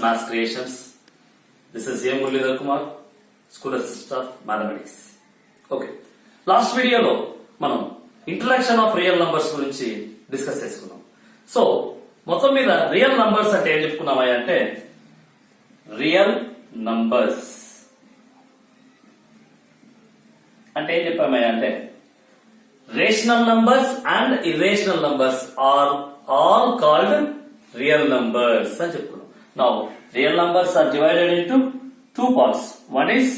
Maths Creations. This is A. Muralidhar Kumar, School Assistant of Mathematics. Okay. Last video లో మనం introduction of real numbers గురించి discuss చేసుకున్నాం. So మొత్తం మీద real numbers అంటే ఏం చెప్పుకున్నామయ్యా అంటే రియల్ నంబర్స్ అంటే ఏం చెప్పామయ్యా అంటే rational numbers and irrational numbers are all called real numbers అని చెప్పుకున్నాం. Now real numbers are divided into two parts. One is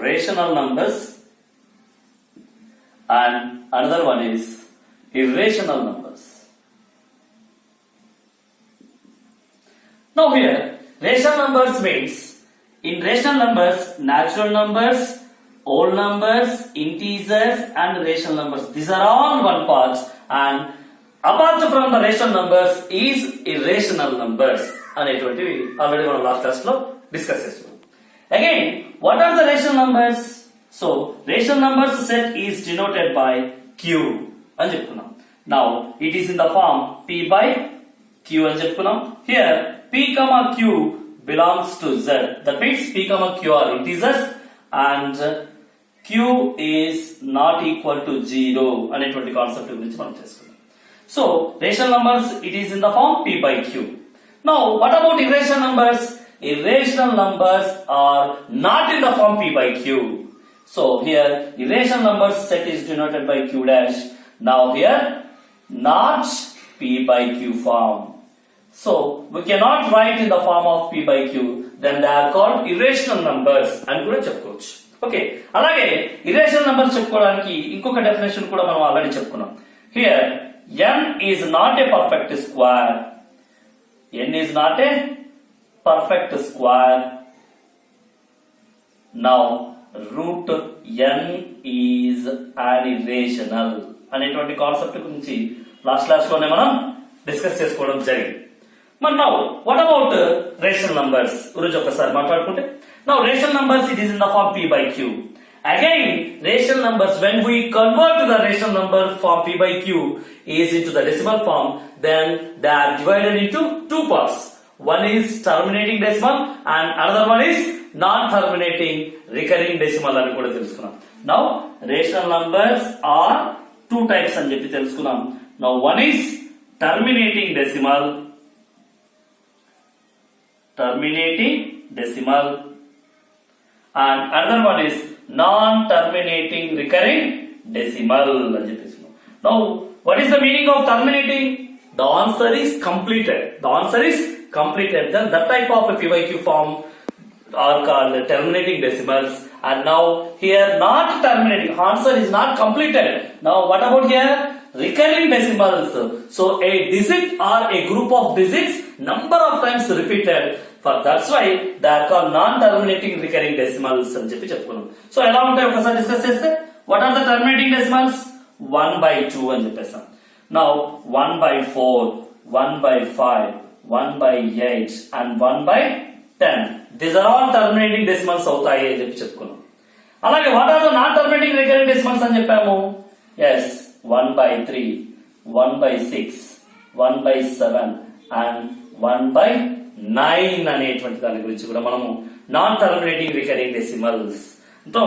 rational numbers and another one is irrational numbers. Now here rational numbers means in rational numbers natural numbers, whole numbers, integers and rational numbers. These are all one part, and apart from the rational numbers is irrational numbers అనేటువంటివి already మనం last class లో discuss చేస్తున్నాం. Again what are the rational numbers? So rational numbers set is denoted by Q అని చెప్పుకున్నాం. Now it is in the form p by q అని చెప్పుకున్నాం. Here p, q belongs to z. That means p, q are integers and q is not equal to 0 అనేటువంటి concept గురించి మనం చేసుకున్నాం. So rational numbers it is in the form p by q. Now, what about irrational numbers? Irrational numbers are not in the form p by q. So, here irrational numbers set is denoted by q dash. Now, here not p by q form. So, we cannot write in the form of p by q. Then they are called irrational numbers. And kuda cheppukochu. Okay. Alage irrational numbers cheppukodaniki inkoka definition kuda manam already cheppukunnam. Here n is not a perfect square. N is not a perfect square. Now root n is an irrational అనేటువంటి concept గురించి last class లోనే మనం discuss చేసుకోవడం జరిగింది. మరి now what about rational numbers గురించి ఒకసారి మాట్లాడుకుంటే now rational numbers it is in the form p by q. Again rational numbers, when we convert the rational number from p by q is into the decimal form, then they are divided into two parts. One is terminating decimal and another one is non-terminating recurring decimal అని కూడా తెలుసుకున్నాం. Now rational numbers are two types అని చెప్పి తెలుసుకున్నాం. Now one is terminating decimal and another one is non-terminating recurring decimal అని చెప్పేసి. Now what is the meaning of terminating? The answer is completed. Then that type of a p by q form are called terminating decimals. And now here not terminating, answer is not completed. Now what about here? Recurring decimals. So a digit or a group of digits number of times repeated. For that's why they are called non-terminating recurring decimals అని చెప్పి చెప్పుకున్నాం. So ఎలా ఉంటాయి ఒకసారి discuss చేస్తే what are the terminating decimals? 1 by 2 అని చెప్పేసాం. Now 1 by 4, 1 by 5, 1 by 8 and 1 by 10. These are all terminating decimals అవుతాయి అని చెప్పి చెప్పుకున్నాం. అలాగే what are the non terminating recurring decimals అని చెప్పాము. yes 1 by 3, 1 by 6, 1 by 7 and 1 by 9 అనేటువంటి దాని గురించి కూడా మనము non terminating recurring decimals. So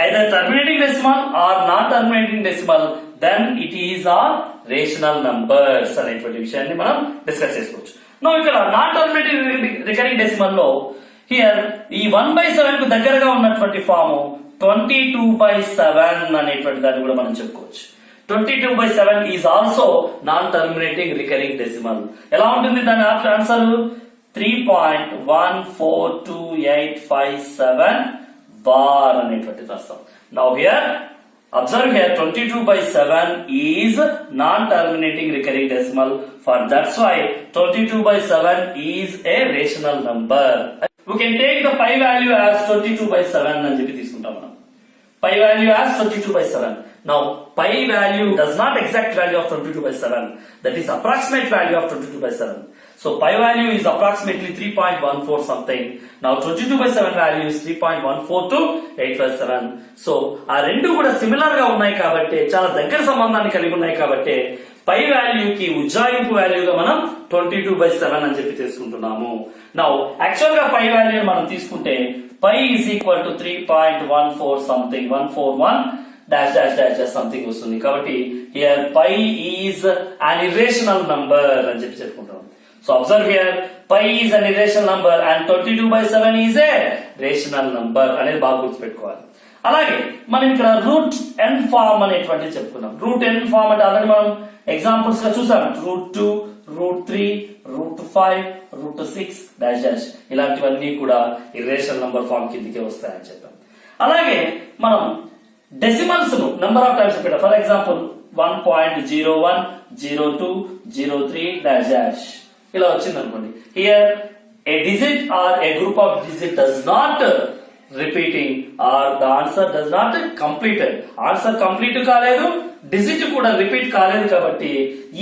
either terminating decimal or non terminating decimal, then it is all rational numbers అనేటువంటి విషయాన్ని మనం డిస్కస్ చేసుకోవచ్చు. నో ఇక్కడ నాన్ టర్మినేటింగ్ రికరింగ్ డెసిమల్ లో హియర్ ఈ 1 by 7 కు దగ్గరగా ఉన్నటువంటి ఫామ్ 22 by 7 అనేటువంటి దాన్ని కూడా మనం చెప్పుకోవచ్చు. 22 by 7 is also non-terminating recurring decimal. ఎలా ఉంటుంది దాని ఆన్సర్? 3.142857 బార్ అనేటువంటి రాస్తాం. Now here observe here 22 by 7 is non-terminating recurring decimal. For that's why 22 by 7 is a rational number. We can take the pi value as 22 by 7 అని చెప్పి తీసుకుంటాం మనం. Pi value as 22 by 7. Now pi value does not exact value of 22 by 7. That is approximate value of 22 by 7. So pi value is approximately 3.14 something. Now 22 by 7 value is 3.14287. So ఆ రెండు కూడా similar గా ఉన్నాయి కాబట్టి చాలా దగ్గర సంబంధాన్ని కలిగి ఉన్నాయి కాబట్టి పై వాల్యూకి ఉజ్జాయింపు వాల్యూగా మనం 22/7 అని చెప్పి తీసుకుంటున్నాము. నౌ యాక్చువల్ గా పై వాల్యూ మనం తీసుకుంటే pi is equal to 3.14 something 141 dash dash dash something వస్తుంది. కాబట్టి here pi is an irrational number అని చెప్పి చెప్పుకుంటాం. So observe here pi is an irrational number and 22/7 is a rational number అనేది బాగా గుర్తుపెట్టుకోవాలి. అలాగే మనం ఇక్కడ రూట్ n ఫార్మ్ అనేటువంటిది చెప్పుకున్నాం. రూట్ n ఫార్మ్ అంటే ఆల్రెడీ మనం ఎగ్జాంపుల్స్ గా చూసాం. √2, √3, √5, √6 డాష్ డాష్ ఇలాంటివన్నీ కూడా ఇర్రేషనల్ నంబర్ ఫార్మ్ కిందకే వస్తాయని చెప్పాం. అలాగే మనం డెసిమల్స్ ను నంబర్ ఆఫ్ టైమ్స్ పెట్టాం. ఫర్ ఎగ్జాంపుల్ 1.01, 02, 03 డాష్ డాష్ ఇలా వచ్చింది అనుకోండి. Here a digit or a group of digit does not repeating or the answer does not completed. Answer complete కాలేదు, డిజిట్ కూడా రిపీట్ కాలేదు. కాబట్టి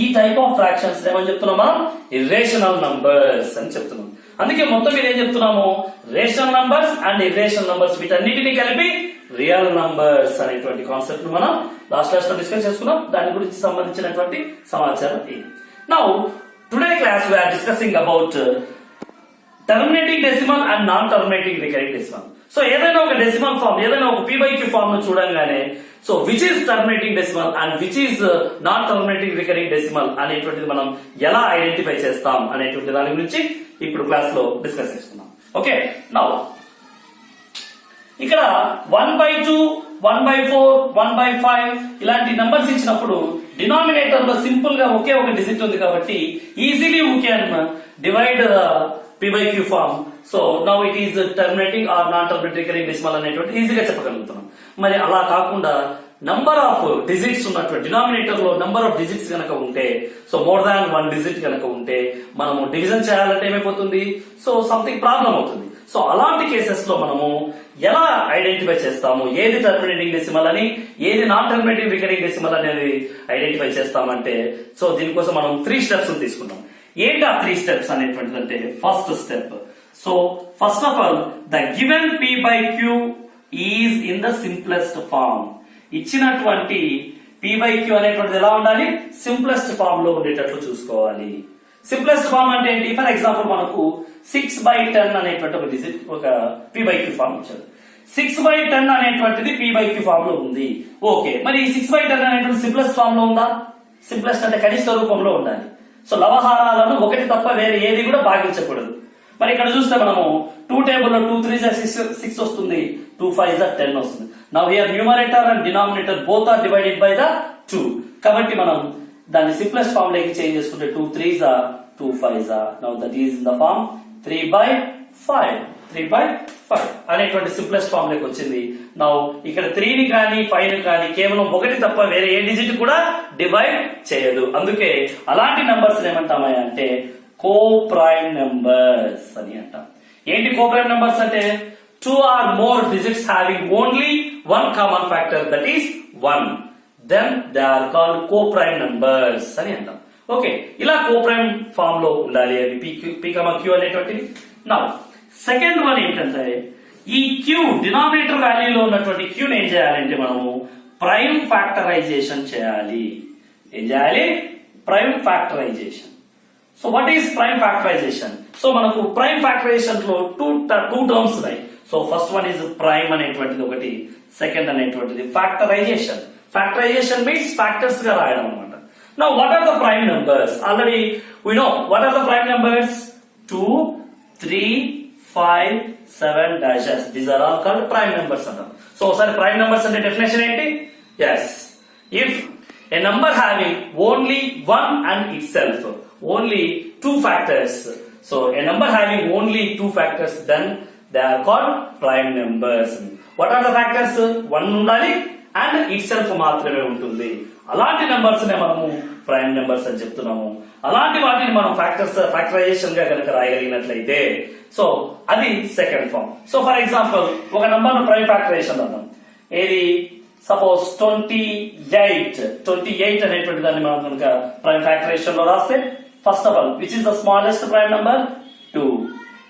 ఈ టైప్ ఆఫ్ ఫ్రాక్షన్స్ ఏమని చెప్తున్నాం మనం? ఇర్రేషనల్ నంబర్స్ అని చెప్తున్నాం. అందుకే మొత్తం మీద ఏం చెప్తున్నాము? Rational numbers and irrational numbers వీటన్నిటిని కలిపి రియల్ నంబర్స్ అనేటువంటి కాన్సెప్ట్ ను మనం లాస్ట్ క్లాస్ లో డిస్కస్ చేసుకున్నాం. దాని గురించి సంబంధించినటువంటి సమాచారం ఇది. Now today class we are discussing about terminating decimal and non-terminating recurring decimal. So ఏదైనా ఒక డెసిమల్ ఫార్మ్, ఏదైనా ఒక p/q ఫార్మ్ ను చూడంగానే so which is terminating decimal and which is non terminating recurring decimal అనేటువంటిది మనం ఎలా ఐడెంటిఫై చేస్తాం అనేటువంటి దాని గురించి ఇప్పుడు క్లాస్ లో డిస్కస్ చేసుకున్నాం. ఓకే, నౌ ఇక్కడ 1/2, 1/4, 1/5 ఇలాంటి నంబర్స్ ఇచ్చినప్పుడు డినామినేటర్ లో సింపుల్ గా ఒకే ఒక డిజిట్ ఉంది కాబట్టి easily we can divide p/q form. So now it is terminating or non terminating recurring decimal అనేటువంటి ఈజీగా చెప్పగలుగుతున్నాం. మరి అలా కాకుండా నంబర్ ఆఫ్ డిజిట్స్ ఉన్నటువంటి డినామినేటర్ లో నంబర్ ఆఫ్ డిజిట్స్ కనుక ఉంటే, సో మోర్ దాన్ 1 డిజిట్ కనుక ఉంటే మనము డివిజన్ చేయాలంటే ఏమైపోతుంది? సో సంథింగ్ ప్రాబ్లం అవుతుంది. సో అలాంటి కేసెస్ లో మనము ఎలా ఐడెంటిఫై చేస్తాము? ఏది టర్మినేటింగ్ డెసిమల్ అని, ఏది నాన్ టర్మినేటింగ్ రికరింగ్ డెసిమల్ అనేది ఐడెంటిఫై చేస్తామంటే, సో దీనికోసం మనం 3 స్టెప్స్ తీసుకున్నాం. ఏంటి ఆ 3 స్టెప్స్ అనేటువంటిది అంటే, first step, so first of all the given p/q is in the simplest form. ఇచ్చినటువంటి p/q అనేటువంటిది ఎలా ఉండాలి? సింప్లెస్ట్ ఫార్మ్ లో ఉండేటట్లు చూసుకోవాలి. సింప్లెస్ట్ ఫార్మ్ అంటే ఏంటి? ఫర్ ఎగ్జాంపుల్ మనకు 6/10 అనేటువంటి ఒక డిజిట్ ఒక p/q ఫార్మ్ ఇచ్చారు. 6/10 అనేటువంటిది p/q ఫార్మ్ లో ఉంది. ఓకే, మరి 6/10 అనేటువంటి సింప్లెస్ట్ ఫార్మ్ లో ఉందా? సింప్లెస్ట్ అంటే కనిష్ట రూపంలో ఉండాలి. సో లవహారాలను ఒకటి తప్ప వేరే ఏది కూడా భాగించకూడదు. మరి ఇక్కడ చూస్తే మనము 2 టేబుల్ లో 2 3 6 వస్తుంది, 2 5 10 వస్తుంది. Now here numerator and denominator both are divided by the 2. కాబట్టి మనం దాన్ని సింప్లెస్ట్ ఫార్మ్ లోకి చేంజ్ చేసుకుంటే 2 3s are 2 5s are. Now that is in the form 3/5 3/5 అనేటువంటి సింప్లెస్ట్ ఫార్మ్ లోకి వచ్చింది. నౌ ఇక్కడ 3 ని కానీ 5 ని కానీ కేవలం ఒకటి తప్ప వేరే ఏ డిజిట్ కూడా డివైడ్ చేయదు. అందుకే అలాంటి నంబర్స్ ఏమంటామా అంటే కో ప్రైమ్ నెంబర్స్ అని అంటాం. ఏంటి కో ప్రైమ్ నెంబర్స్ అంటే? 2 or more digits having only one common factor, that is 1. Then they are called co-prime numbers అని అంటాం. ఓకే, ఇలా co-prime ఫామ్ లో ఉండాలి అవి p/q అనేటువంటివి. నౌ సెకండ్ వన్ ఏంటంటే, ఈ q డినామినేటర్ వాల్యూలో ఉన్నటువంటి q ని ఏం చేయాలంటే మనము ప్రైమ్ ఫ్యాక్టరైజేషన్ చేయాలి. ఏం చేయాలి? Prime factorisation. So what is prime factorisation? So మనకు ప్రైమ్ ఫ్యాక్టరైజేషన్ లో టూ టర్మ్స్ ఉన్నాయి. So first one is prime అనేటువంటిది ఒకటి, సెకండ్ అనేటువంటిది ఫ్యాక్టరైజేషన్. ఫ్యాక్టరైజేషన్ మీన్స్ ఫ్యాక్టర్స్ గా రాయడం అనమాట. Now what are the prime numbers? Already we know what are the prime numbers. 2 3 5 7 dashes, these are all called prime numbers అంటాం. So ఒకసారి prime numbers అంటే definition ఏంటి? Yes, if a number having only one and itself, only 2 factors. So a number having only 2 factors, then they are called prime numbers. What are the factors? 1 ఉండాలి and itself మాత్రమే ఉంటుంది. అలాంటి numbers నే మనము prime numbers అని చెప్తున్నాము. అలాంటి వాటిని మనం ఫ్యాక్టరైజేషన్ గా కనుక రాయగలిగినట్లయితే సో అది second form. So for example ఒక నంబర్ ను ప్రైమ్ ఫ్యాక్టరైజేషన్ అంటాం. ఏది? సపోజ్ 28 అనేటువంటి దాన్ని మనం కనుక ప్రైమ్ ఫ్యాక్టరైజేషన్ లో రాస్తే, first of all which is the smallest prime number? 2.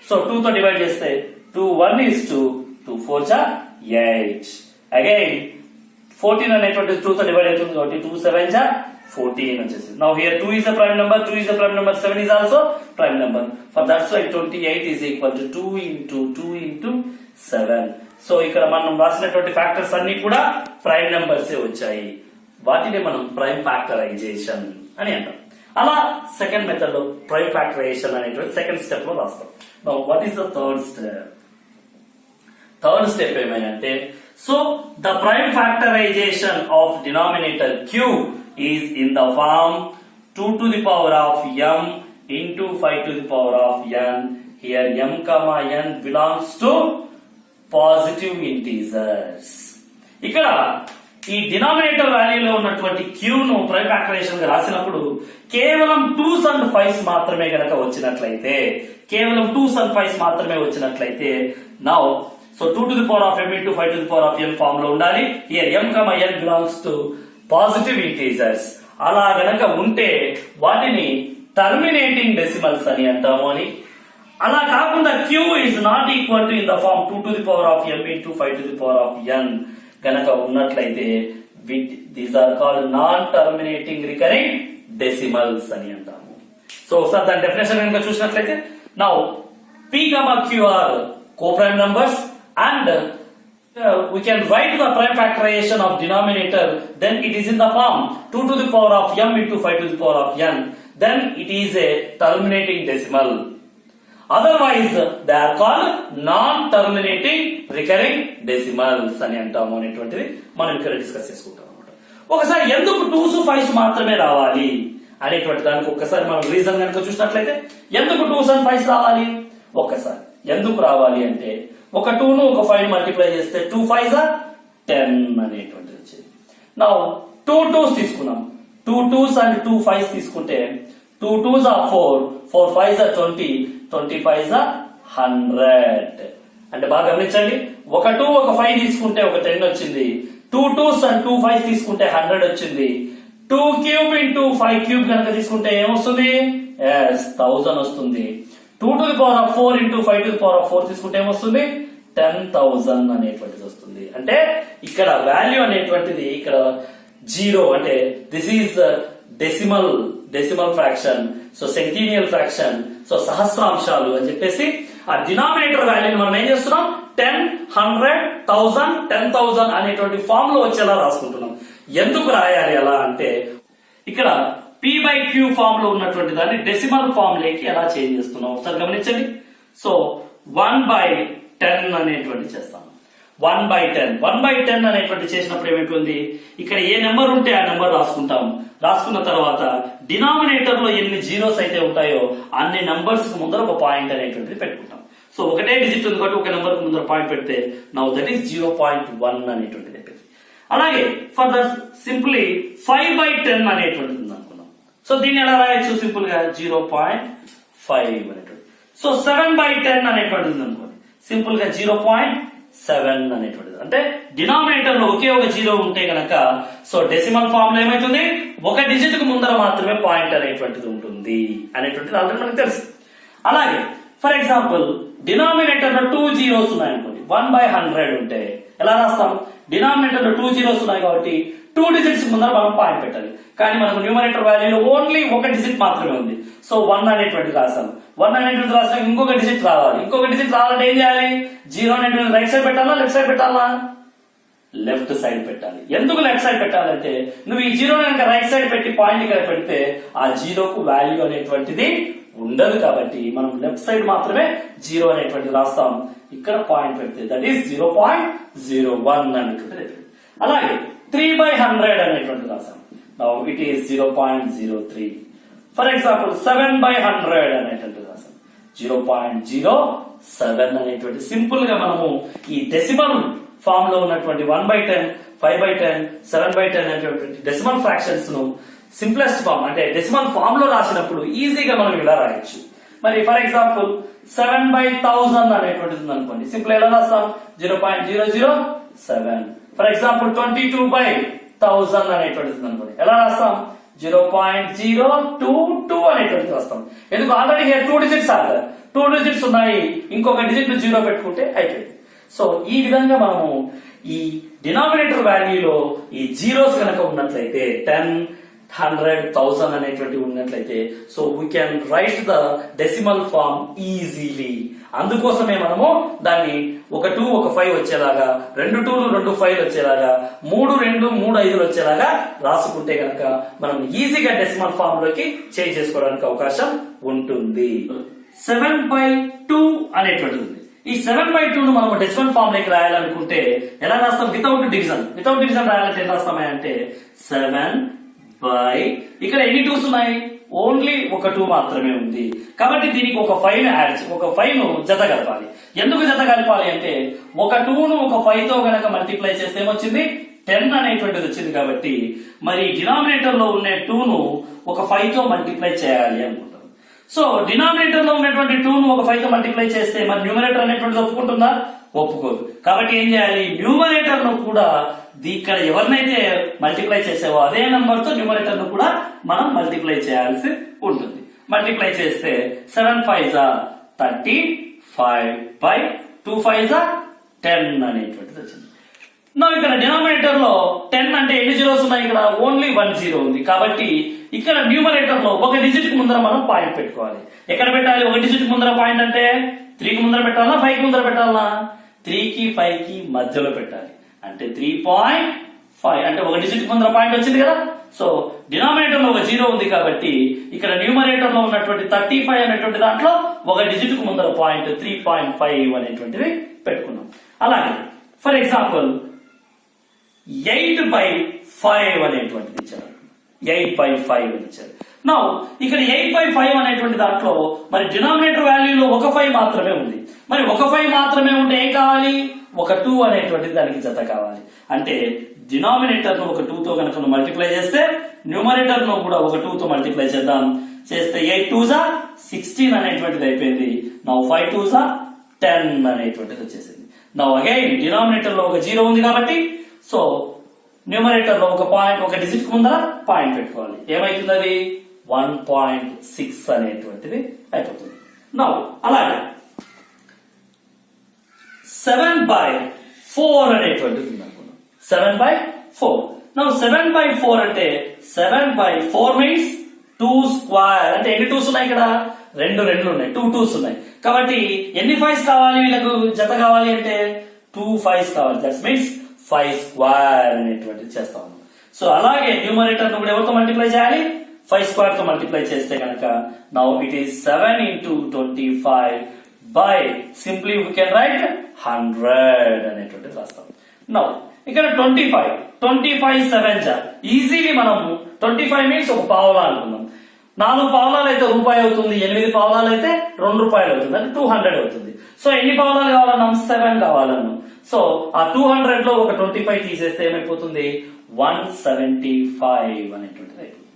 So 2 తో డివైడ్ చేస్తే 2 1 is 2, 2 4 is 8. అగైన్ 14 అనేటువంటి 2 తో డివైడ్ అవుతుంది కాబట్టి 2 7 is 14 వచ్చేసింది. Now here 2 is a prime number, 2 is a prime number, 7 is also prime number. For that's why 28 is equal to 2 into 7. So ఇక్కడ మనం రాసినటువంటి ఫ్యాక్టర్స్ అన్ని కూడా ప్రైమ్ నెంబర్స్ వచ్చాయి. వాటిని మనం ప్రైమ్ ఫ్యాక్టరైజేషన్ అని అంటాం. అలా సెకండ్ మెథడ్ లో ప్రైమ్ ఫ్యాక్టరైజేషన్ అనేటువంటి సెకండ్ స్టెప్ లో రాస్తాం. Now what is the third step? Third step ఏమైందంటే, so the prime factorisation of denominator q is in the form 2 to the power of m into 5 to the power of n. Here m comma n belongs to positive integers. ఇక్కడ ఈ denominator వాల్యూలో ఉన్నటువంటి q ను prime factorisation గా రాసినప్పుడు కేవలం 2s and 5s మాత్రమే గనక వచ్చినట్లయితే, కేవలం 2s and 5s మాత్రమే వచ్చినట్లయితే, now so 2 to the power of m into 5 to the power of n form లో ఉండాలి. Here m comma n belongs to positive integers. అలా గనక ఉంటే వాటిని టర్మినేటింగ్ డెసిమల్స్ అని అంటాము అని. అలా కాకుండా q is not equal to in the form 2 to the power of m into 5 to the power of n గనక ఉన్నట్లయితే these are called non terminating recurring decimals అని అంటాము. సో ఒకసారి దాని డెఫినేషన్ కనుక చూసినట్లయితే, now p comma q are co-prime numbers and we can write the prime factorization of denominator, then it is in the form 2 to the power of m into 5 to the power of n, then it is a terminating decimal. Otherwise they are called non-terminating recurring decimals అని అంటాము అనేటువంటిది మనం ఇక్కడ discuss చేసుకుంటాం అన్నమాట. ఒకసారి ఎందుకు 2s 5s మాత్రమే రావాలి అనేటువంటి దానికి ఒక్కసారి మనం రీజన్ కనుక చూసినట్లయితే, ఎందుకు 2s and 5s రావాలి, ఒక్కసారి ఎందుకు రావాలి అంటే, ఒక 2 ను ఒక 5 మల్టిప్లై చేస్తే 2 5s are 10 అనేటువంటిది వచ్చేది. నౌ 2 2s తీసుకున్నాం, 2 2s and 2 5s తీసుకుంటే 2 2s are 4, 4 5s are 20, 20 5s are 100. అంటే బాగా గమనించండి, ఒక 2 ఒక 5 తీసుకుంటే ఒక 10 వచ్చింది, 2 2s and 2 5s తీసుకుంటే 100 వచ్చింది. 2 cube into 5 cube కనుక తీసుకుంటే ఏమొస్తుంది, 1000 వస్తుంది. 2 to the power of 4 into 5 to the power of 4 తీసుకుంటే ఏమొస్తుంది, 10,000 అనేటువంటిది వస్తుంది. అంటే ఇక్కడ వాల్యూ అనేటువంటిది ఇక్కడ 0, అంటే this is decimal fraction, so centennial fraction, so సహస్రాంశాలు అని చెప్పేసి ఆ డినామినేటర్ వాల్యూని మనం ఏం చేస్తున్నాం, 10, 100, 1000, 10,000 అనేటువంటి ఫామ్ లో వచ్చేలా రాసుకుంటున్నాం. ఎందుకు రాయాలి అలా అంటే, ఇక్కడ p by q ఫామ్ లో ఉన్నటువంటి దాన్ని డెసిమల్ ఫామ్ లోకి ఎలా చేంజ్ చేస్తున్నాం ఒకసారి గమనించండి. సో 1/10 అనేటువంటి చేస్తాం. 1/10 అనేటువంటి చేసినప్పుడు ఏమైపోయింది, ఇక్కడ ఏ నెంబర్ ఉంటే ఆ నెంబర్ రాసుకుంటాం. రాసుకున్న తర్వాత డినామినేటర్ లో ఎన్ని జీరోస్ అయితే ఉంటాయో అన్ని నంబర్స్ కు ముందర ఒక పాయింట్ అనేటువంటిది పెట్టుకుంటాం. సో ఒకటే డిజిట్ ఉంది కాబట్టి ఒక నెంబర్ కు ముందర పాయింట్ పెడితే నౌ దట్ ఈస్ 0.1 అనేటువంటిది అయిపోయింది. అలాగే ఫర్ ద సింప్లీ 5/10 అనేటువంటిది ఉంది అనుకున్నాం. సో దీన్ని ఎలా రాయొచ్చు, సింపుల్ గా 0.5 అనేటువంటి. సో 7/10 అనేటువంటిది ఉంది అనుకోండి, సింపుల్ గా 0.7 అనేటువంటిది. అంటే డినామినేటర్ లో ఒకే ఒక 0 ఉంటే గనక సో డెసిమల్ ఫామ్ లో ఏమైతుంది, ఒక డిజిట్ కు ముందర మాత్రమే పాయింట్ అనేటువంటిది ఉంటుంది అనేటువంటిది ఆల్రెడీ మనకు తెలుసు. అలాగే ఫర్ ఎగ్జాంపుల్ డినామినేటర్ లో 2 zeros ఉన్నాయనుకోండి, 1/100 ఉంటే ఎలా రాస్తాం, డినామినేటర్ లో 2 zeros ఉన్నాయి కాబట్టి 2 digits ముందర మనం పాయింట్ పెట్టాలి. కానీ మనకు న్యూమరేటర్ వాల్యూలో ఓన్లీ ఒక డిజిట్ మాత్రమే ఉంది. సో 1 అనేటువంటి రాసాం. 1 అనేటువంటి రాసాం, ఇంకొక డిజిట్ రావాలి. ఇంకొక డిజిట్ రావాలంటే ఏం చేయాలి, 0 అనేటువంటి రైట్ సైడ్ పెట్టాలా లెఫ్ట్ సైడ్ పెట్టాలా, లెఫ్ట్ సైడ్ పెట్టాలి. ఎందుకు లెఫ్ట్ సైడ్ పెట్టాలంటే, నువ్వు ఈ 0 కనుక రైట్ సైడ్ పెట్టి పాయింట్ ఇక్కడ పెడితే ఆ 0కు వాల్యూ అనేటువంటిది ఉండదు. కాబట్టి మనం లెఫ్ట్ సైడ్ మాత్రమే 0 అనేటువంటిది రాస్తాం. ఇక్కడ పాయింట్ పెడితే దట్ ఈస్ 0.01 అనేటువంటిది. అలాగే 3/100 అనేటువంటి రాసాం. Now it is 0.03. For example 7/100 అనేటువంటి రాసాం, 0.07 అనేటువంటి. సింపుల్ గా మనము ఈ డెసిమల్ ఫామ్ లో ఉన్నటువంటి 1/10, 5/10, 7/10 అనేటువంటి డెసిమల్ ఫ్రాక్షన్స్ ను సింప్లెస్ట్ ఫామ్ అంటే డెసిమల్ ఫామ్ లో రాసినప్పుడు ఈజీగా మనం ఇలా రాయొచ్చు. మరి ఫర్ ఎగ్జాంపుల్ 7/1000 అనేటువంటిది ఉంది అనుకోండి, సింపుల్ ఎలా రాస్తాం, 0.007. ఫర్ ఎగ్జాంపుల్ 22/1000 అనేటువంటిది అనుకోండి, ఎలా రాస్తాం, 0.022 అనేటువంటిది రాస్తాం. ఎందుకు, already here 2 digits or 2 digits ఉన్నాయి, ఇంకొక డిజిట్ 0 పెట్టుకుంటే అయిపోయింది. సో ఈ విధంగా మనము ఈ డినామినేటర్ వాల్యూలో ఈ జీరోస్ కనుక ఉన్నట్లయితే 10, 100,000 అనేటువంటి ఉన్నట్లయితే so we can write the decimal form easily. అందుకోసమే మనము దాన్ని ఒక 2 ఒక 5 వచ్చేలాగా, 2 2లు 2 5లు వచ్చేలాగా, 3 2 3 5లు వచ్చేలాగా రాసుకుంటే గనక మనం ఈజీగా డెసిమల్ ఫార్మ్ లోకి చేంజ్ చేసుకోవడానికి అవకాశం ఉంటుంది. 7/2 అనేటువంటిది ఉంది. ఈ 7/2 ను మనం డెసిమల్ ఫార్మ్ లోకి రాయాలనుకుంటే ఎలా రాస్తాం? Without division. వితౌట్ డివిజన్ రాయాలంటే ఏం రాస్తామంటే 7 by ఇక్కడ ఎన్ని 2s ఉన్నాయి? ఓన్లీ ఒక 2 మాత్రమే ఉంది కాబట్టి దీనికి ఒక 5 ఒక 5 ను జత కలపాలి. ఎందుకు జత కలపాలి అంటే ఒక 2 ను ఒక 5 తో గనక మల్టిప్లై చేస్తే ఏమొచ్చింది? 10 అనేటువంటిది వచ్చింది. కాబట్టి మరి డినామినేటర్ లో ఉన్న 2 ను ఒక 5 తో మల్టిప్లై చేయాలి అనుకుంటాం. సో డినామినేటర్ లో ఉన్నటువంటి 2 ను ఒక 5 తో మల్టిప్లై చేస్తే మరి న్యూమరేటర్ అనేటువంటిది ఒప్పుకుంటుందా? ఒప్పుకోదు. కాబట్టి ఏం చేయాలి? న్యూమరేటర్ ను కూడా ఇక్కడ ఎవరినైతే మల్టిప్లై చేసావో అదే నంబర్ తో న్యూమరేటర్ ను కూడా మనం మల్టిప్లై చేయాల్సి ఉంటుంది. మల్టిప్లై చేస్తే 7 5s 35 by 2 5s 10 అనేటువంటిది వచ్చింది. ఇక్కడ డినామినేటర్ లో 10 అంటే ఎన్ని జీరోస్ ఉన్నాయి? ఇక్కడ ఓన్లీ 1 జీరో ఉంది. కాబట్టి ఇక్కడ న్యూమరేటర్ లో ఒక డిజిట్ కి ముందర మనం పాయింట్ పెట్టుకోవాలి. ఎక్కడ పెట్టాలి? ఒక డిజిట్ కి ముందర పాయింట్ అంటే 3 కి ముందర పెట్టాలా, 5 కి ముందర పెట్టాలా? 3 కి 5 కి మధ్యలో పెట్టాలి. అంటే 3.5 అంటే ఒక డిజిట్ ముందర పాయింట్ వచ్చింది కదా. సో డినామినేటర్ లో ఒక జీరో ఉంది కాబట్టి ఇక్కడ న్యూమరేటర్ లో ఉన్నటువంటి 35 అనేటువంటి దాంట్లో ఒక డిజిట్ కు ముందర పాయింట్ 3.5 అనేటువంటిది పెట్టుకున్నాం. అలాగే ఫర్ ఎగ్జాంపుల్ 8/5 అనేటువంటిది ఇచ్చారు. 8/5 అని ఇచ్చారు. నౌ ఇక్కడ 8/5 అనేటువంటి దాంట్లో మరి డినామినేటర్ వాల్యూలో ఒక 5 మాత్రమే ఉంది. మరి ఒక 5 మాత్రమే ఉంటే ఏం కావాలి? ఒక 2 అనేటువంటిది దానికి జత కావాలి. అంటే డినామినేటర్ ను ఒక 2 తో కనుక మల్టిప్లై చేస్తే న్యూమరేటర్ ను కూడా ఒక 2 తో మల్టిప్లై చేద్దాం. చేస్తే 8 2s 16 అనేటువంటిది అయిపోయింది. నౌ 5 2s 10 అనేటువంటిది వచ్చేసింది. నౌ అగైన్ డినామినేటర్ లో ఒక జీరో ఉంది కాబట్టి సో న్యూమరేటర్ లో ఒక పాయింట్ ఒక డిజిట్ ముందర పాయింట్ పెట్టుకోవాలి. ఏమైతుంది? అది 1.6 అనేటువంటిది అయిపోతుంది. నౌ అలాగే 7/4 అనేటువంటిది ఉంది అనుకున్నాం. 7/4. నౌ 7/4 అంటే 7/4 మీన్స్ 2 స్క్వేర్. అంటే ఎన్ని 2s ఉన్నాయి? ఇక్కడ 2 2లు ఉన్నాయి. 2 2s ఉన్నాయి. కాబట్టి ఎన్ని 5s కావాలి? వీళ్ళకు జత కావాలి అంటే 2 5s కావాలి. దట్ మీన్స్ 5 స్క్వేర్ అనేటువంటిది చేస్తాము. సో అలాగే న్యూమరేటర్ ను కూడా ఎవరితో మల్టిప్లై చేయాలి? 5 స్క్వేర్ తో మల్టిప్లై చేస్తే కనుక now it is 7 into 25 by simply we can write 100 అనేటువంటిది రాస్తాం. నౌ ఇక్కడ 25 7s ఈజీలీ మనము 25 మీన్స్ ఒక పావలా అనుకుందాం. 4 పావలాలు అయితే రూపాయి అవుతుంది, 8 పావలాలు అయితే 2 రూపాయలు అవుతుంది, అంటే 200 అవుతుంది. సో ఎన్ని పావలాలు కావాలన్నాం? 7 కావాలన్నాం. సో ఆ 200 లో ఒక 25 తీసేస్తే ఏమైపోతుంది? 175 అనేటువంటిది అయిపోతుంది.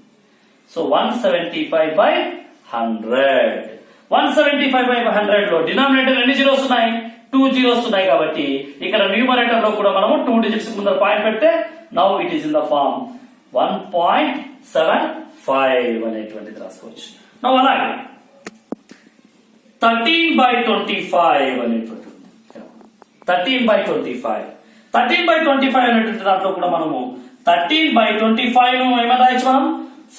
సో 175/100. 175/100 లో డినామినేటర్ ఎన్ని జీరోస్ ఉన్నాయి? 2 జీరోస్ ఉన్నాయి. కాబట్టి ఇక్కడ న్యూమరేటర్ లో కూడా మనము 2 డిజిట్స్ ముందర పాయింట్ పెడితే now it is in the form 1.75 అనేటువంటిది రాసుకోవచ్చు. నౌ అలాగే 13/25 అనేటువంటి 13/25 అనేటువంటి దాంట్లో కూడా మనము 13/25 ను ఏమైనా రాయొచ్చు మనం?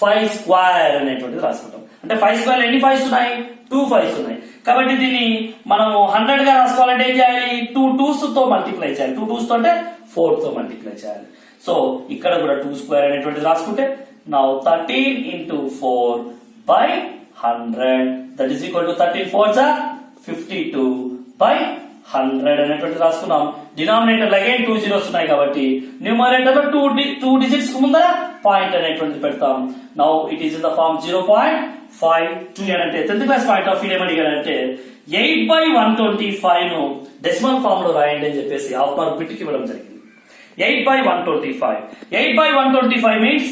5 స్క్వేర్ అనేటువంటిది రాసుకుంటాం. అంటే 5 స్క్వేర్ ఎన్ని 5s ఉన్నాయి? 2 5s ఉన్నాయి. కాబట్టి దీన్ని మనం 100 గా రాసుకోవాలంటే ఏం చేయాలి? 2 2s తో మల్టిప్లై చేయాలి. 2 2s తో అంటే 4 తో మల్టిప్లై చేయాలి. సో ఇక్కడ కూడా 2 స్క్వేర్ అనేటువంటిది రాసుకుంటే now 13 into 4/100 that is equal to 13 4s 52/100 అనేటువంటి రాసుకున్నాం. డినామినేటర్ అగైన్ 2 జీరోస్ ఉన్నాయి కాబట్టి న్యూమరేటర్ లో 2 డిజిట్స్ ముందర పాయింట్ అనేటువంటిది పెడతాం. Now it is in the form 0.52 అంటే 10th class point of view ఏమడిగారంటే 8/125 ను డెసిమల్ ఫార్మ్ లో రాయండి అని చెప్పేసి హాఫ్ మార్క్ బిట్ కి ఇవ్వడం జరిగింది. 8/125 మీన్స్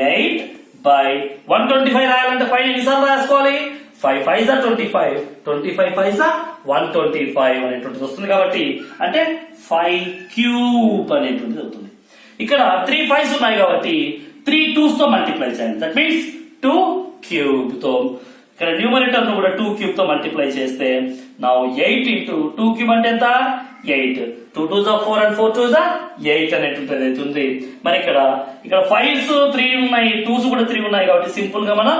8/125 రాయాలంటే 5 ఎన్నిసార్లు రాసుకోవాలి? 5 5s 25, 25 5s 125 అనేటువంటిది వస్తుంది. కాబట్టి అంటే 5³ అనేటువంటిది అవుతుంది. ఇక్కడ 3 5s ఉన్నాయి కాబట్టి 3 2s తో మల్టిప్లై చేయాలి. దట్ మీన్స్ 2³ తో ఇక్కడ న్యూమరేటర్ ను కూడా 2³ తో మల్టిప్లై చేస్తే నౌ 8 into 2³ అంటే ఎంత? 8. 2 2s are 4 and 4 2s are 8 అనేటువంటిది అవుతుంది. మరి ఇక్కడ 5s 3 ఉన్నాయి, 2s కూడా 3 ఉన్నాయి కాబట్టి సింపుల్ గా మనం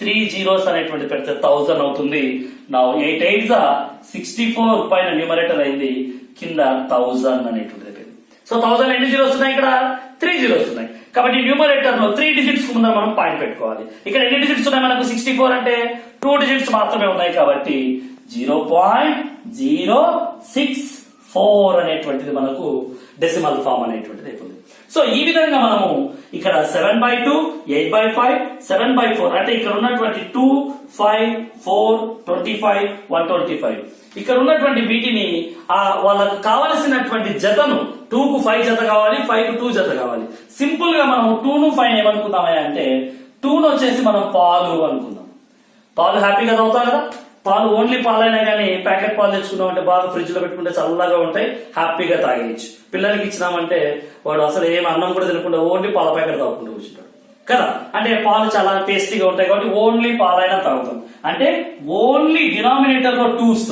3 zeros అనేటువంటి పెడితే 1000 అవుతుంది. నా 8 8s are 64 పైన న్యూమరేటర్ అయింది, కింద 1000 అనేటువంటిది అయిపోయింది. సో 1000 ఎన్ని జీరోస్ ఉన్నాయి? ఇక్కడ 3 zeros ఉన్నాయి. కాబట్టి న్యూమరేటర్ లో 3 digits ముందర మనం పాయింట్ పెట్టుకోవాలి. ఇక్కడ ఎన్ని డిజిట్స్ ఉన్నాయి మనకు? 64 అంటే 2 digits మాత్రమే ఉన్నాయి కాబట్టి 0.064 అనేటువంటిది మనకు డెసిమల్ ఫామ్ అనేటువంటిది అయిపోతుంది. సో ఈ విధంగా మనము ఇక్కడ 7/2, 8/5, 7/4 అంటే ఇక్కడ ఉన్నటువంటి 2, 5, 4, 25, 125 ఇక్కడ ఉన్నటువంటి వీటిని వాళ్ళకు కావలసినటువంటి జతను 2 కు 5 జత కావాలి, 5 కు 2 జత కావాలి. సింపుల్ గా మనం 2 ను 5 ఏమనుకుందామా అంటే 2 ను వచ్చేసి మనం పాలు అనుకుందాం. పాలు హ్యాపీగా తాగుతాం కదా. పాలు ఓన్లీ పాలైనా కానీ ప్యాకెట్ పాలు తెచ్చుకున్నాం అంటే బాగా ఫ్రిడ్జ్ లో పెట్టుకుంటే చల్లగా ఉంటాయి, హ్యాపీగా తాగేయచ్చు. పిల్లలకి ఇచ్చినామంటే వాడు అసలు ఏం అన్నం కూడా తినకుండా ఓన్లీ పాల ప్యాకెట్ తాగుకుంటూ కూర్చుంటాడు కదా. అంటే పాలు చాలా టేస్టీగా ఉంటాయి కాబట్టి ఓన్లీ పాలైనా తాగుతాం. అంటే ఓన్లీ డినామినేటర్ లో 2s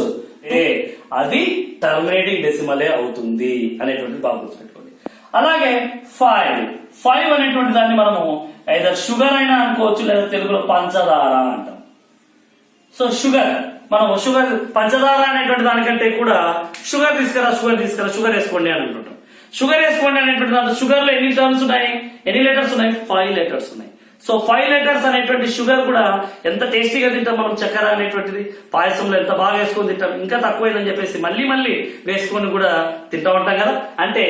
అది టర్మినేటింగ్ డెసిమలే అవుతుంది అనేటువంటిది బాగా గుర్తుపెట్టుకోండి. అలాగే 5 అనేటువంటి దాన్ని మనము ఐదర్ షుగర్ అయినా అనుకోవచ్చు, లేదా తెలుగులో పంచదార అంటాం. సో షుగర్ పంచదార అనేటువంటి దానికంటే కూడా షుగర్ తీసుకురా షుగర్ వేసుకోండి అని అంటుంటాం. షుగర్ వేసుకోండి అనేటువంటి దాంట్లో షుగర్ లో ఎన్ని టర్మ్స్ ఉన్నాయి, ఎన్ని లెటర్స్ ఉన్నాయి? 5 letters ఉన్నాయి. సో 5 letters అనేటువంటి షుగర్ కూడా ఎంత టేస్టీగా తింటాం మనం. చక్కెర అనేటువంటిది పాయసంలో ఎంత బాగా వేసుకొని తింటాం. ఇంకా తక్కువైందని చెప్పేసి మళ్ళీ వేసుకొని కూడా తింటా ఉంటాం కదా. అంటే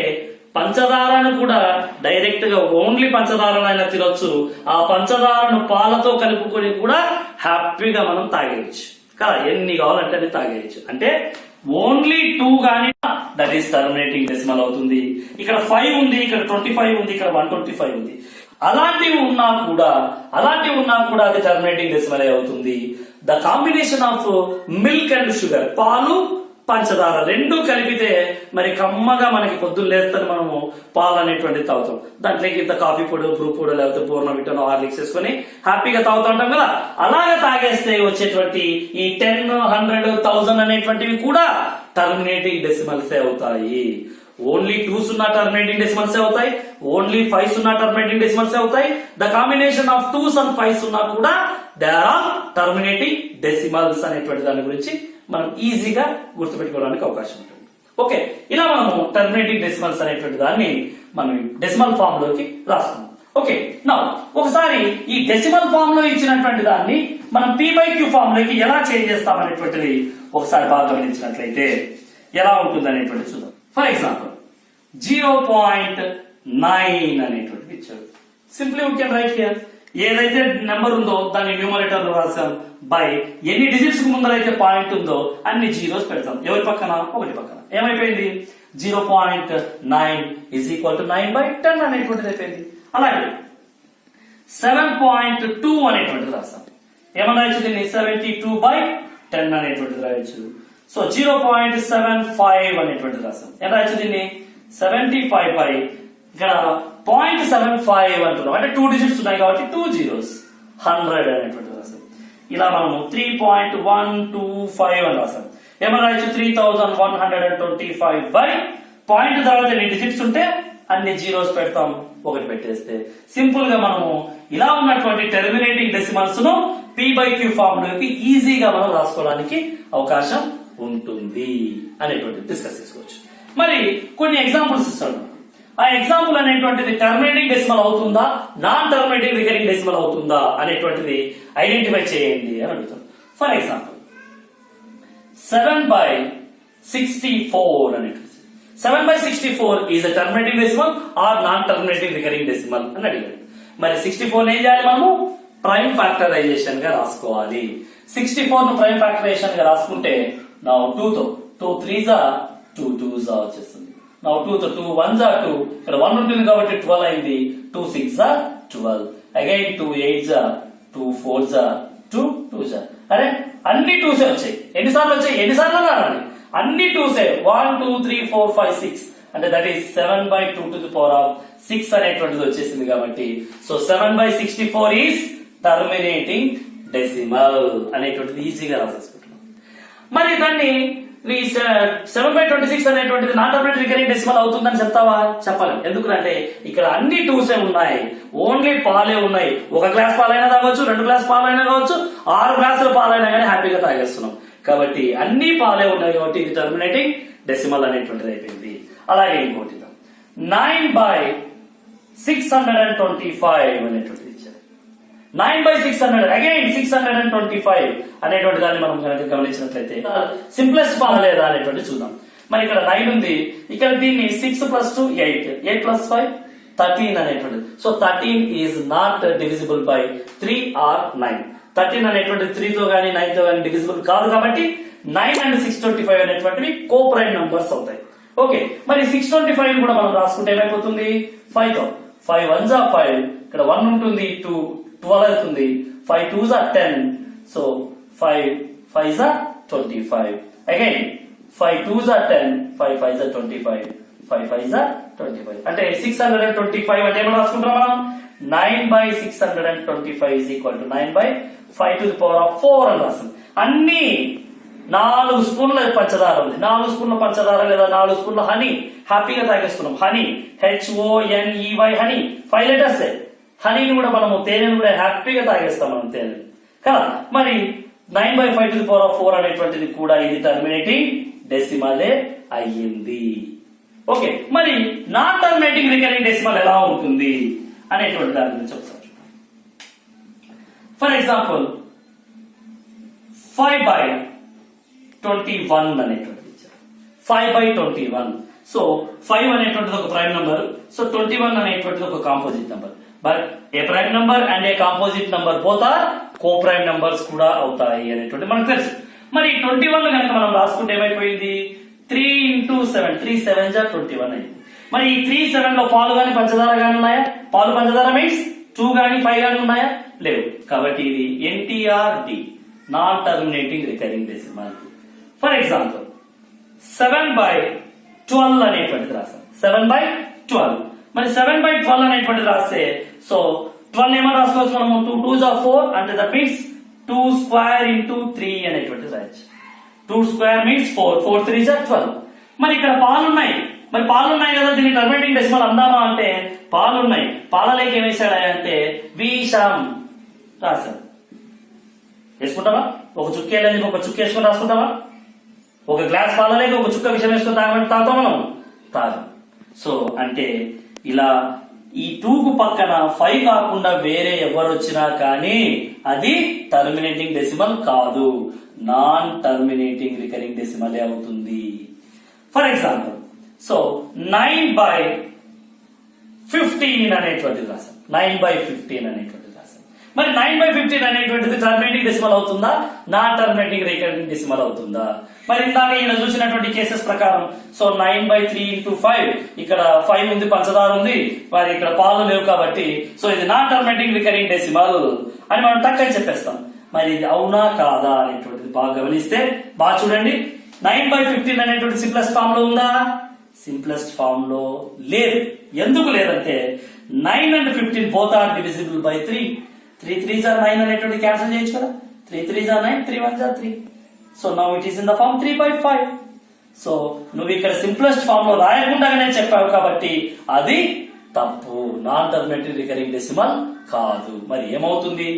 పంచదారను కూడా డైరెక్ట్ గా ఓన్లీ పంచదారనైనా తినొచ్చు, ఆ పంచదారను పాలతో కలుపుకొని కూడా హ్యాపీగా మనం తాగేయచ్చు కదా. ఎన్ని కావాలంటే అది తాగేయచ్చు. అంటే ఓన్లీ 2 గానీ దట్ ఈస్ టర్మినేటింగ్ డెసిమల్ అవుతుంది. ఇక్కడ 5 ఉంది, ఇక్కడ 25 ఉంది, ఇక్కడ 125 ఉంది. అలాంటివి ఉన్నా కూడా అది టర్మినేటింగ్ డెసిమల్ అవుతుంది. The combination of milk and sugar, పాలు పంచదార రెండు కలిపితే మరి కమ్మగా మనకి పొద్దున్న లేస్తే మనము పాలు అనేటువంటి తాగుతాం. దాంట్లోకి ఇంత కాఫీ పొడి, బ్రూ పొడి, లేకపోతే బోర్నవిటా, హార్లిక్స్ వేసుకొని హ్యాపీగా తాగుతూ ఉంటాం కదా. అలాగే తాగేస్తే వచ్చేటువంటి ఈ 10, 100, 1000 అనేటువంటివి కూడా టర్మినేటింగ్ డెసిమల్స్ అవుతాయి. ఓన్లీ 2s ఉన్న టర్మినేటింగ్ డెసిమల్స్ అవుతాయి, ఓన్లీ 5s ఉన్న టర్మినేటింగ్ డెసిమల్స్ అవుతాయి. The combination of 2s and 5s ఉన్నా కూడా దే ఆర్ టర్మినేటింగ్ డెసిమల్స్ అనేటువంటి దాని గురించి మనం ఈజీగా గుర్తుపెట్టుకోవడానికి అవకాశం ఉంటుంది. ఓకే, ఇలా మనము టర్మినేటింగ్ డెసిమల్స్ అనేటువంటి దాన్ని మనం డెసిమల్ ఫామ్ లోకి రాస్తున్నాం. ఓకే, నా ఒకసారి ఈ డెసిమల్ ఫామ్ లో ఇచ్చినటువంటి దాన్ని మనం p/q ఫామ్ లోకి ఎలా చేంజ్ చేస్తాం అనేటువంటిది ఒకసారి బాగా గమనించినట్లయితే ఎలా ఉంటుంది అనేటువంటిది చూద్దాం. ఫర్ ఎగ్జాంపుల్ 0.9 అనేటువంటిది ఇచ్చాడు. Simply we can write here. ఏదైతే నెంబర్ ఉందో దాన్ని న్యూమరేటర్ లో రాసాం బై ఎన్ని డిజిట్స్ కు ముందరైతే పాయింట్ ఉందో అన్ని జీరోస్ పెడతాం. ఎవరి పక్కన? ఒకటి పక్కన. ఏమైపోయింది? 0.9 is equal to 9/10 అనేటువంటిది అయిపోయింది. అలాగే 7.2 అనేటువంటిది రాస్తాం. ఏమన్నా రాయొచ్చు దీన్ని? 72/10 అనేటువంటిది రాయొచ్చు. సో 0.75 అనేటువంటిది రాస్తాం. ఏం రాయొచ్చు దీన్ని? 75/, ఇక్కడ 0.75 అంటున్నాం. అంటే 2 digits ఉన్నాయి కాబట్టి 2 zeros, 100 అనేటువంటిది రాస్తాం. ఇలా మనము 3.125 అని రాస్తాం. ఏమన్నా రాయొచ్చు? 3125 పాయింట్ తర్వాత ఎన్ని డిజిట్స్ ఉంటే అన్ని జీరోస్ పెడతాం, ఒకటి పెట్టేస్తే సింపుల్ గా మనము ఇలా ఉన్నటువంటి టెర్మినేటింగ్ డెసిమల్స్ ను p/q ఫామ్ లోకి ఈజీగా మనం రాసుకోవడానికి అవకాశం ఉంటుంది అనేటువంటి డిస్కస్ చేసుకోవచ్చు. మరి కొన్ని ఎగ్జాంపుల్స్ ఇస్తాడు. ఆ ఎగ్జాంపుల్ అనేటువంటిది టర్మినేటింగ్ డెసిమల్ అవుతుందా, నాన్ టర్మినేటింగ్ రికరింగ్ డెసిమల్ అవుతుందా అనేటువంటిది ఐడెంటిఫై చేయండి అని అడుగుతాం. ఫర్ ఎగ్జాంపుల్ 7/64 అనేటువంటి 7/64 is a terminating decimal or non terminating recurring decimal అని అడిగాడు. మరి 64 ఏం చేయాలి? మనము ప్రైమ్ ఫ్యాక్టరైజేషన్ గా రాసుకోవాలి. 64 ను ప్రైమ్ ఫ్యాక్టరైజేషన్ గా రాసుకుంటే నా 2 తో 2 3s 2 2s వచ్చేస్తుంది. నా 2 తో 2 1s 2, ఇక్కడ 1 ఉంటుంది కాబట్టి 12 అయింది. 2 6s 12, again 2 8s 2 4s 2 2s. అరే అన్ని 2s వచ్చాయి. ఎన్నిసార్లు వచ్చాయి? ఎన్నిసార్లు రావాలి? అన్ని 2s. 1 2 3 4 5 6 అంటే దట్ ఈస్ 7/2 అనేటువంటిది వచ్చేసింది కాబట్టి సో 7/64 ఈస్ టర్మినేటింగ్ డెసిమల్ అనేటువంటిది ఈజీగా రాసేసుకుంటున్నాం. మరి దాన్ని ఈ 7/26 అనేటువంటిది నాన్ టర్మినేటింగ్ రికరింగ్ డెసిమల్ అవుతుందని చెప్తావా? చెప్పలేం. ఎందుకంటే ఇక్కడ అన్ని 2s ఉన్నాయి, ఓన్లీ పాలే ఉన్నాయి. ఒక గ్లాస్ పాలైనా తాగొచ్చు, 2 గ్లాస్ పాలైనా కావచ్చు, 6 గ్లాసుల పాలైనా కానీ హ్యాపీగా తాగేస్తున్నాం. కాబట్టి అన్ని పాలే ఉన్నాయి కాబట్టి ఇది టర్మినేటింగ్ డెసిమల్ అనేటువంటిది అయిపోయింది. అలాగే ఇంకోటి 9/625 అనేటువంటిది ఇచ్చారు. 9/600 అగైన్ 625 అనేటువంటి దాన్ని మనం కనుక గమనించినట్లయితే సింప్లెస్ట్ ఫామ్ లేదా అనేటువంటి చూద్దాం. మరి ఇక్కడ 9 ఉంది, ఇక్కడ దీన్ని 6 + 2 8, 8 + 5 13 అనేటువంటిది. So 13 is not divisible by 3 or 9. 13 అనేటువంటిది 3 తో గానీ 9 తో గానీ డివిజిబుల్ కాదు కాబట్టి 9 and 625 అనేటువంటివి కో ప్రైమ్ నంబర్స్ అవుతాయి. ఓకే, మరి 625 కూడా మనం రాసుకుంటే ఏమైపోతుంది? 5 తో 5 1s are 5, ఇక్కడ 1 ఉంటుంది, 2 12 అవుతుంది, 5 2s are 10, so 5 5s are 25. Again 5 2s are 10, 5 5s are 25, 5 5s are 25. అంటే 625 అంటే ఏమో రాసుకుంటాం మనం? 9/625 is equal to 9/5⁴ అని రాస్తాం. అన్ని 4 స్పూన్ల పంచదార ఉంది, 4 స్పూన్ల పంచదార లేదా 4 స్పూన్ల హనీ హ్యాపీగా తాగేస్తున్నాం. Honey HONEY honey 5 letters. హనీని కూడా మనము తేనెను కూడా హ్యాపీగా తాగేస్తాం మనం తేనె కదా. మరి 9/5⁴ అనేటువంటిది కూడా ఇది టర్మినేటింగ్ డెసిమలే అయ్యింది. ఓకే, మరి నాన్ టర్మినేటింగ్ రికరింగ్ డెసిమల్ ఎలా ఉంటుంది అనేటువంటి దాని గురించి ఒకసారి. ఫర్ ఎగ్జాంపుల్ 5/21 అనేటువంటిది ఇచ్చారు. 5/21. సో 5 అనేటువంటిది ఒక ప్రైమ్ నంబర్, సో 21 అనేటువంటిది ఒక composite number. But a prime number and a composite number both are co prime numbers కూడా అవుతాయి అనేటువంటి మనకు తెలుసు. మరి 21 కనుక మనం రాసుకుంటే ఏమైపోయింది? 3 × 7, 3 7s are 21 అయింది. మరి ఈ 3 7 లో పాలు గాని పంచదార గాని ఉన్నాయా? పాలు పంచదార మీన్స్ 2 గాని 5 గాని ఉన్నాయా? లేవు. కాబట్టి ఇది NTRD, non terminating recurring decimal. For example 7/12 అనేటువంటిది రాసాం. 7/12. మరి 7/12 అనేటువంటిది రాస్తే సో 12 ఏమో రాసుకోవచ్చు మనము? 2 2s are 4 అంటే దట్ మీన్స్ 2² × 3 అనేటువంటిది రాయొచ్చు. 2² మీన్స్ 4, 4 3s are 12. మరి ఇక్కడ పాలు ఉన్నాయి, మరి పాలు ఉన్నాయి కదా, దీన్ని టర్మినేటింగ్ డెసిమల్ అందామా అంటే పాలు ఉన్నాయి, పాలలేక ఏం వేసాడా అంటే విషం రాశాడు. వేసుకుంటావా? ఒక చుక్క వెళ్ళని ఒక చుక్క వేసుకుని రాసుకుంటావా? ఒక గ్లాస్ పాలలేక ఒక చుక్క విషం వేసుకుని తాగమంటే తాగుతాం మనం? తాగు. సో అంటే ఇలా ఈ 2కు పక్కన 5 కాకుండా వేరే ఎవరు వచ్చినా కానీ అది టర్మినేటింగ్ డెసిమల్ కాదు, నాన్ టర్మినేటింగ్ రికరింగ్ డెసిమలే అవుతుంది. ఫర్ ఎగ్జాంపుల్ సో 9/15 అనేటువంటిది రాసాం. 9/15 అనేటువంటిది రాసాం. మరి 9/15 అనేటువంటిది టర్మినేటింగ్ డెసిమల్ అవుతుందా, నాన్ టర్మినేటింగ్ రికరింగ్ డెసిమల్ అవుతుందా? మరి ఇందాక ఈయన చూసినటువంటి కేసెస్ ప్రకారం సో 9/3 × 5, ఇక్కడ 5 ఉంది, పంచదార ఉంది, మరి ఇక్కడ పాలు లేవు కాబట్టి సో ఇది నాన్ టర్మినేటింగ్ రికరింగ్ డెసిమల్ అని మనం టక్కని చెప్పేస్తాం. మరి ఇది అవునా కాదా అనేటువంటిది బాగా గమనిస్తే బాగా చూడండి. 9/15 అనేటువంటి సింప్లెస్ట్ ఫామ్ లో ఉందా? సింప్లెస్ట్ ఫామ్ లో లేదు. ఎందుకు లేదంటే 9 and 15 both are divisible by 3. 3 3s are 9 అనేటువంటి క్యాన్సిల్ చేయొచ్చు కదా. 3 3s are 9, 3 1s are 3. So now it is in the form 3/5. So నువ్వు ఇక్కడ సింప్లెస్ట్ ఫామ్ లో రాయకుండానే చెప్పావు కాబట్టి అది తప్పు, నాన్ టర్మినేటింగ్ రికరింగ్ డెసిమల్ కాదు. మరి ఏమవుతుంది?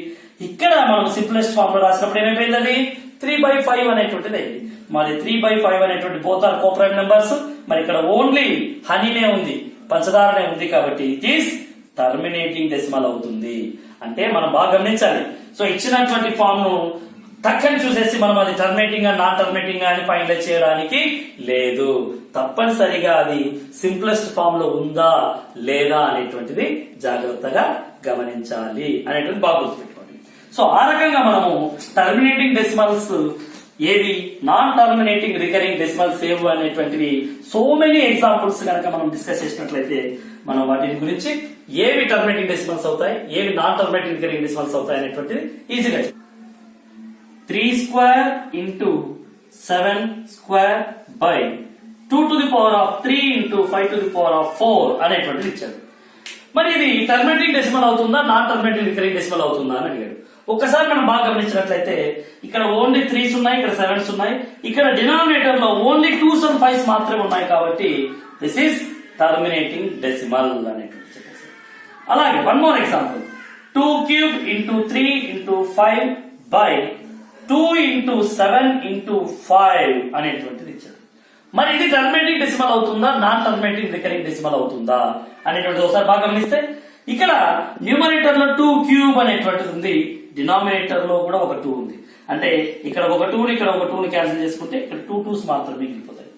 ఇక్కడ మనం సింప్లెస్ట్ ఫామ్ లో రాసినప్పుడు ఏమైపోయింది? అది 3/5 అనేటువంటిది అయింది. మరి 3/5 అనేటువంటి both are co prime numbers. మరి ఇక్కడ ఓన్లీ హనీనే ఉంది, పంచదారనే ఉంది కాబట్టి ఇట్ ఈస్ టర్మినేటింగ్ డెసిమల్ అవుతుంది. అంటే మనం బాగా గమనించాలి. సో ఇచ్చినటువంటి ఫామ్ ను టక్కని చూసేసి మనం అది టర్మినేటింగ్ గా నాన్ టర్మినేటింగ్ గా అని ఫైనలైజ్ చేయడానికి లేదు. తప్పనిసరిగా అది సింప్లెస్ట్ ఫామ్ లో ఉందా లేదా అనేటువంటిది జాగ్రత్తగా గమనించాలి అనేటువంటి బాగా గుర్తుపెట్టుకోండి. సో ఆ రకంగా మనము టర్మినేటింగ్ డెసిమల్స్ ఏవి, నాన్ టర్మినేటింగ్ రికరింగ్ డెసిమల్స్ ఏవి అనేటువంటివి సో మెనీ ఎగ్జాంపుల్స్ కనుక మనం డిస్కస్ చేసినట్లయితే మనం వాటి గురించి ఏవి టర్మినేటింగ్ డెసిమల్స్ అవుతాయి, ఏవి నాన్ టర్మినేటింగ్ రికరింగ్ డెసిమల్స్ అవుతాయి అనేటువంటిది ఈజీగా 3² × 7² by 2⁻³ × 5⁴ అనేటువంటిది ఇచ్చాడు. మరి ఇది టర్మినేటింగ్ డెసిమల్ అవుతుందా, నాన్ టర్మినేటింగ్ రికరింగ్ డెసిమల్ అవుతుందా అని అడిగాడు. ఒక్కసారి మనం బాగా గమనించినట్లయితే ఇక్కడ ఓన్లీ 3s ఉన్నాయి, ఇక్కడ 7s ఉన్నాయి, ఇక్కడ డినామినేటర్ లో ఓన్లీ 2s and 5s మాత్రమే ఉన్నాయి కాబట్టి దిస్ ఈస్ టర్మినేటింగ్ డెసిమల్ అనేటువంటి చెప్పేసి. అలాగే one more example, 2 cube into 3 into 5 by 2 into 7 into 5 అనేటువంటిది ఇచ్చాడు. మరి ఇది టర్మినేటింగ్ డెసిమల్ అవుతుందా, నాన్ టర్మినేటింగ్ రికరింగ్ డెసిమల్ అవుతుందా అనేటువంటిది ఒకసారి బాగా గమనిస్తే ఇక్కడ న్యూమరేటర్ లో 2 cube అనేటువంటిది ఉంది, డినామినేటర్ లో కూడా ఒక 2 ఉంది. అంటే ఇక్కడ ఒక 2 ఇక్కడ ఒక 2 క్యాన్సిల్ చేసుకుంటే ఇక్కడ 2 2s మాత్రమే మిగిలిపోతాయి.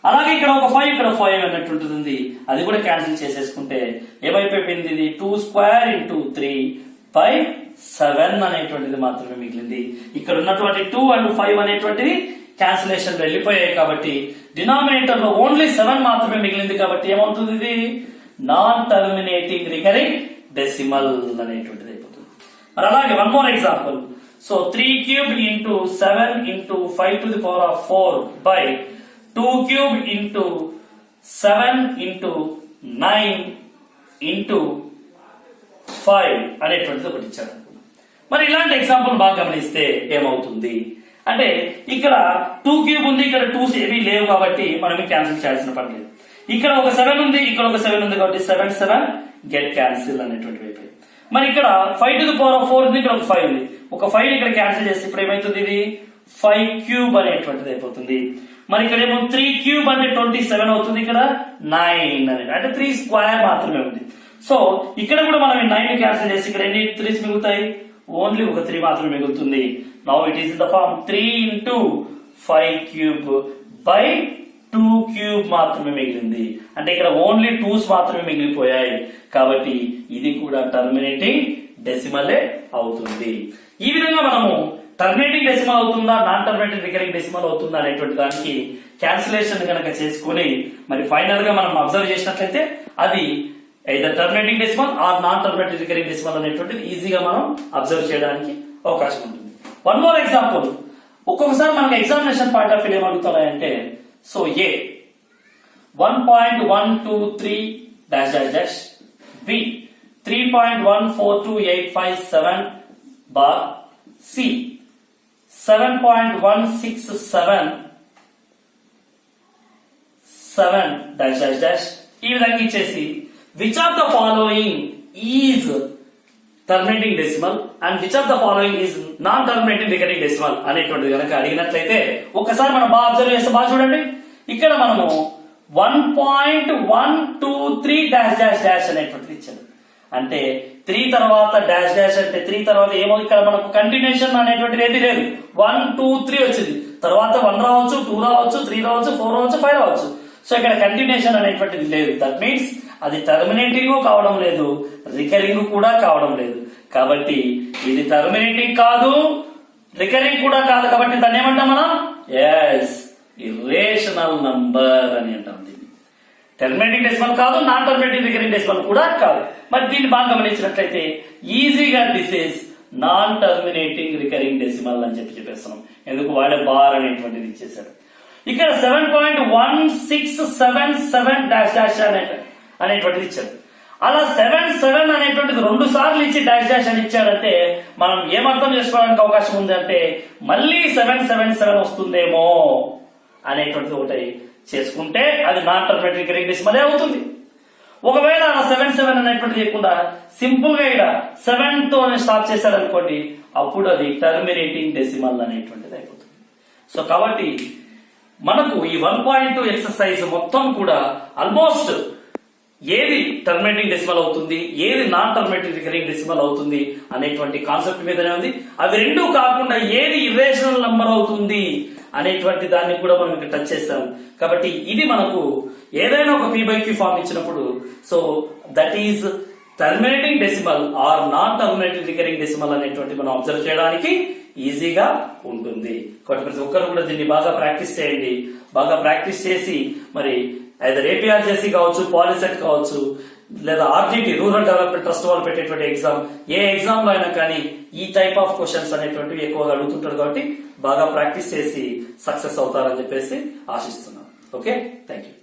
అలాగే ఇక్కడ ఒక 5 ఇక్కడ 5 అనేటువంటిది ఉంది, అది కూడా క్యాన్సిల్ చేసేసుకుంటే ఏమైపోయింది, ఇది 2 square into 3 by 7 అనేటువంటిది మాత్రమే మిగిలింది. ఇక్కడ ఉన్నటువంటి 2 and 5 అనేటువంటిది క్యాన్సిలేషన్ వెళ్ళిపోయాయి కాబట్టి డినామినేటర్ లో ఓన్లీ 7 మాత్రమే మిగిలింది కాబట్టి ఏమవుతుంది, ఇది నాన్ టర్మినేటింగ్ రికరింగ్ డెసిమల్ అనేటువంటిది అయిపోతుంది. మరి అలాగే one more example, so 3 cube into 7 into 5 to the power of 4 by 2 cube into 7 into 9 into 5 అనేటువంటిది ఒకటి ఇచ్చాడు. మరి ఇలాంటి ఎగ్జాంపుల్ బాగా గమనిస్తే ఏమవుతుంది అంటే ఇక్కడ 2 cube ఉంది, ఇక్కడ 2s ఏవి లేవు కాబట్టి మనం క్యాన్సిల్ చేయాల్సిన పని లేదు. ఇక్కడ ఒక 7 ఉంది, ఇక్కడ ఒక 7 ఉంది కాబట్టి 7 7 గెట్ క్యాన్సిల్ అనేటువంటి అయిపోయింది. మరి ఇక్కడ 5 to the power of 4 ఉంది, ఇక్కడ ఒక 5 ఉంది, ఒక 5 ఇక్కడ క్యాన్సిల్ చేస్తే ఇప్పుడు ఏమైతుంది, ఇది 5 cube అనేటువంటిది అయిపోతుంది. మరి ఇక్కడ ఏమో 3 cube అంటే 27 అవుతుంది, ఇక్కడ 9 అనేది అంటే 3 square మాత్రమే ఉంది. సో ఇక్కడ కూడా మనం 9 క్యాన్సిల్ చేసి ఇక్కడ ఎన్ని 3s మిగులుతాయి, ఓన్లీ ఒక 3 మాత్రమే మిగులుతుంది. Now it is in the form 3 into 5 cube by 2 cube మాత్రమే మిగిలింది. అంటే ఇక్కడ ఓన్లీ 2s మాత్రమే మిగిలిపోయాయి కాబట్టి ఇది కూడా టర్మినేటింగ్ డెసిమలే అవుతుంది. ఈ విధంగా మనము టర్మినేటింగ్ డెసిమల్ అవుతుందా, నాన్ టర్మినేటింగ్ రికరింగ్ డెసిమల్ అవుతుందా అనేటువంటి దానికి క్యాన్సిలేషన్ కనుక చేసుకుని మరి ఫైనల్ గా మనం అబ్జర్వ్ చేసినట్లయితే అది either terminating decimal or non terminating recurring decimal అనేటువంటిది ఈజీగా మనం అబ్జర్వ్ చేయడానికి అవకాశం ఉంటుంది. వన్ మోర్ ఎగ్జాంపుల్, ఒక్కొక్కసారి మనకి ఎగ్జామినేషన్ పాయింట్ ఆఫ్ వ్యూ ఏమడుగుతున్నాయంటే, so a 1.123 dash dash dash b 3.142857 bar c 7.167 dash dash dash ఈ విధంగా ఇచ్చేసి which of the following is terminating decimal and which of the following is non terminating recurring decimal అనేటువంటిది కనుక అడిగినట్లయితే ఒక్కసారి మనం బాగా అబ్జర్వ్ చేస్తే బాగా చూడండి, ఇక్కడ మనము 1.123 డాష్ డాష్ డాష్ అనేటువంటిది ఇచ్చాడు. అంటే 3 తర్వాత డాష్ డాష్ అంటే 3 తర్వాత ఏమో ఇక్కడ మనకు కంటిన్యూషన్ అనేటువంటిది ఏది లేదు, 1 2 3 వచ్చింది, తర్వాత 1 రావచ్చు, 2 రావచ్చు, 3 రావచ్చు, 4 రావచ్చు, 5 రావచ్చు. సో ఇక్కడ కంటిన్యూషన్ అనేటువంటిది లేదు. దట్ మీన్స్ అది టర్మినేటింగ్ కావడం లేదు, రికరింగ్ కూడా కావడం లేదు. కాబట్టి ఇది టర్మినేటింగ్ కాదు, రికరింగ్ కూడా కాదు. కాబట్టి దాన్ని ఏమంటాం మనం, ఎస్ ఇర్రేషనల్ నంబర్ అని అంటాం. దీన్ని టర్మినేటింగ్ డెసిమల్ కాదు, నాన్ టర్మినేటింగ్ రికరింగ్ డెసిమల్ కూడా కాదు. మరి దీన్ని బాగా గమనించినట్లయితే ఈజీగా this is non terminating recurring decimal అని చెప్పేస్తున్నాం. ఎందుకు వాడే బార్ అనేటువంటిది ఇచ్చేసాడు. ఇక్కడ 7.1677 డాష్ డాష్ అనేటువంటిది ఇచ్చాడు. అలా 7 7 అనేటువంటిది 2 సార్లు ఇచ్చి డాష్ డాష్ అని ఇచ్చాడంటే మనం ఏమర్థం చేసుకోవడానికి అవకాశం ఉంది అంటే మళ్ళీ 777 వస్తుందేమో అనేటువంటిది ఒకటి చేసుకుంటే అది నాన్ టర్మినేటింగ్ రికరింగ్ డెసిమల్ అవుతుంది. ఒకవేళ 7 అనేటువంటిది లేకుండా సింపుల్ గా ఇక్కడ 7 తో స్టాప్ చేశాడు అనుకోండి, అప్పుడు అది టర్మినేటింగ్ డెసిమల్ అనేటువంటిది అయిపోతుంది. సో కాబట్టి మనకు ఈ 1.2 ఎక్సర్సైజ్ మొత్తం కూడా ఆల్మోస్ట్ ఏది టర్మినేటింగ్ డెసిమల్ అవుతుంది, ఏది నాన్ టర్మినేటింగ్ రికరింగ్ డెసిమల్ అవుతుంది అనేటువంటి కాన్సెప్ట్ మీదనే ఉంది. అవి రెండూ కాకుండా ఏది ఇర్రేషనల్ నంబర్ అవుతుంది అనేటువంటి దాన్ని కూడా మనం ఇక్కడ టచ్ చేస్తాం. కాబట్టి ఇది మనకు ఏదైనా ఒక p/q ఫార్మ్ ఇచ్చినప్పుడు so that is terminating decimal or non terminating recurring decimal అనేటువంటి మనం అబ్జర్వ్ చేయడానికి ఈజీగా ఉంటుంది. కాబట్టి ప్రతి ఒక్కరు కూడా దీన్ని బాగా ప్రాక్టీస్ చేయండి. బాగా ప్రాక్టీస్ చేసి మరి ఐదర్ ఏపీఆర్జేసీ కావచ్చు, పాలిసెట్ కావచ్చు, లేదా ఆర్టీటీ రూరల్ డెవలప్మెంట్ ట్రస్ట్ వాళ్ళు పెట్టేటువంటి ఎగ్జామ్, ఏ ఎగ్జామ్ లో అయినా కానీ ఈ టైప్ ఆఫ్ క్వశ్చన్స్ అనేటువంటివి ఎక్కువగా అడుగుతుంటారు. కాబట్టి బాగా ప్రాక్టీస్ చేసి సక్సెస్ అవుతారని చెప్పేసి ఆశిస్తున్నాను. Okay, thank you.